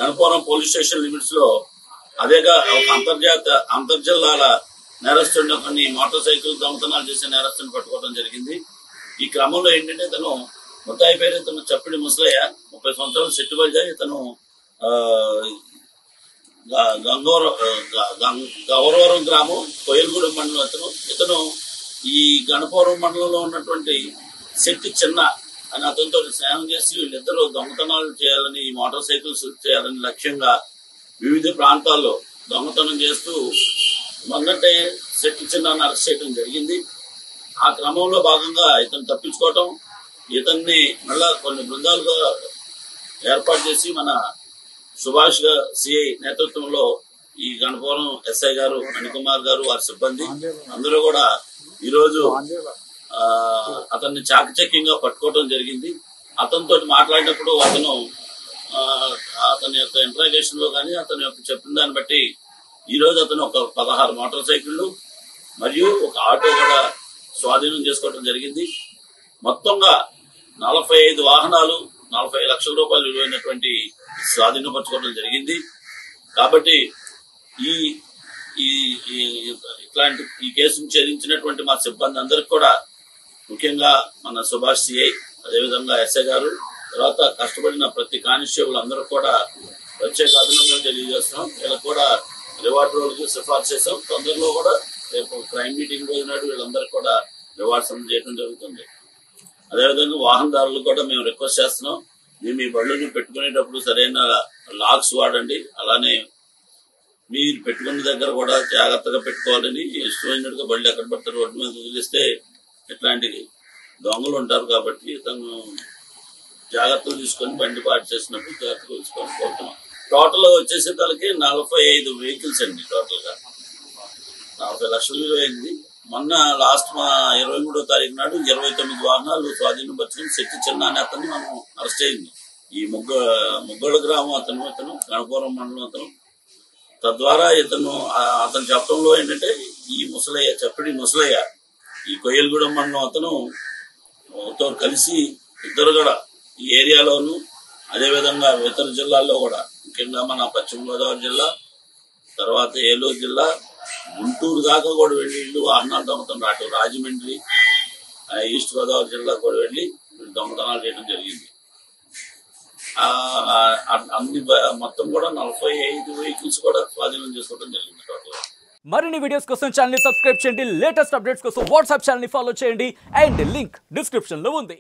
Ganapuram police station limits లో అదేగా ఒక అంతర్జిల్లాల నేరస్తుడిని కొన్ని మోటార్ సైకిల్ దొంగతనాలు చేసే నేరస్తుని పట్టుకోవడం జరిగింది. ఈ క్రమంలో ఏంటంటే ఇతను ముద్దాయి పేరు ఇతను చప్పిడి ముసలయ్య, 30 సంవత్సరాలు సెట్టుబడి. ఇతను గౌరవరం గ్రామం, కోయలగూడెం మండలం. ఇతను ఈ గణపురం మండలంలో ఉన్నటువంటి శెట్టి చిన్న అని అతనితో స్నేహం చేసి వీళ్ళిద్దరూ దొంగతనాలు చేయాలని, మోటార్ సైకిల్స్ చేయాలని లక్ష్యంగా వివిధ ప్రాంతాల్లో దొంగతనం చేస్తూ మొన్నటే శెట్టి చిన్నాన్ని అరెస్ట్ చేయడం జరిగింది. ఆ క్రమంలో భాగంగా ఇతను తప్పించుకోవటం, ఇతన్ని మళ్ళా కొన్ని బృందాలుగా ఏర్పాటు చేసి మన సుభాష్ సిఐ నేతృత్వంలో ఈ గణపురం ఎస్ఐ గారు, మణికుమార్ గారు, వారి సిబ్బంది అందరూ కూడా ఈరోజు అతన్ని చాకచక్యంగా పట్టుకోవడం జరిగింది. అతనితో మాట్లాడినప్పుడు అతని యొక్క ఇంట్రాగేషన్ లో కానీ అతని యొక్క చెప్పిన దాన్ని బట్టి ఈరోజు అతను ఒక 16 మోటార్ సైకిళ్లు మరియు ఒక ఆటో కూడా స్వాధీనం చేసుకోవడం జరిగింది. మొత్తంగా 45 వాహనాలు, 40 లక్షల రూపాయలు విలువైనటువంటి స్వాధీనపరచుకోవడం జరిగింది. కాబట్టి ఇట్లాంటి ఈ కేసును ఛేదించినటువంటి మా సిబ్బంది అందరికి కూడా, ముఖ్యంగా మన సుభాష్ సిఐ, అదేవిధంగా ఎస్ఐ గారు, తర్వాత కష్టపడిన ప్రతి కానిస్టేబుల్ అందరూ కూడా ప్రత్యేక అభినందనలు తెలియజేస్తున్నాం. వీళ్ళకి కూడా రివార్డ్ రోజుకి సిఫార్సు చేసాం. తొందరలో కూడా రేపు క్రైమ్ మీటింగ్ రోజు నాడు వీళ్ళందరికీ కూడా రివార్డ్స్ అందజేయడం జరుగుతుంది. అదేవిధంగా వాహనదారులు కూడా మేము రిక్వెస్ట్ చేస్తున్నాం, మీ బళ్ళని పెట్టుకునేటప్పుడు సరైన లాక్స్ వాడండి. అలానే మీరు పెట్టుకున్న దగ్గర కూడా జాగ్రత్తగా పెట్టుకోవాలని. ఇష్టమైనట్టుగా బళ్ళు ఎక్కడ పడతారు రోడ్డు మీద వదిలిస్తే ఇట్లాంటి దొంగలు ఉంటారు. కాబట్టి తను జాగ్రత్తలు తీసుకొని బండి పాటు చేసినప్పుడు జాగ్రత్తగా తీసుకొని పోతున్నాం. టోటల్ వచ్చేసే తలకి 45 వెహికల్స్ అండి. టోటల్ గా 40 లక్షలు విలువైంది. మొన్న లాస్ట్ 23వ తారీఖు నాడు 29 వాహనాలు స్వాధీనం పరుచుకుని శెట్టి చిన్న అనే అతన్ని మనం అరెస్ట్ అయింది. ఈ ముగ్గోళ్ళ గ్రామం అతను గణపురం మండలం అతను. తద్వారా అతను చెప్పడంలో ఏంటంటే ఈ ముసలయ్య, చప్పిడి ముసలయ్య, ఈ కోయలగూడెం మండలం అతను తో కలిసి ఇద్దరు కూడా ఈ ఏరియాలోను, అదేవిధంగా ఇతర జిల్లాల్లో కూడా, ముఖ్యంగా మన పశ్చిమ గోదావరి జిల్లా, తర్వాత ఏలూరు జిల్లా, గుంటూరు దాకా కూడా వెళ్ళి వాహనాలు దొంగతనం, అటు రాజమండ్రి, ఈస్ట్ గోదావరి జిల్లా కూడా వెళ్ళి దొంగతనాలు చేయడం జరిగింది. అన్ని మొత్తం కూడా 45 వెహికల్స్ కూడా స్వాధీనం చేసుకోవడం జరిగింది టోటల్. మరిన్ని వీడియోస్ కోసం ఛానల్ ని సబ్స్క్రైబ్ చేయండి. లేటెస్ట్ అప్డేట్స్ కోసం వాట్సాప్ ఛానల్ ని ఫాలో చేయండి. అండ్ లింక్ డిస్క్రిప్షన్ లో ఉంది.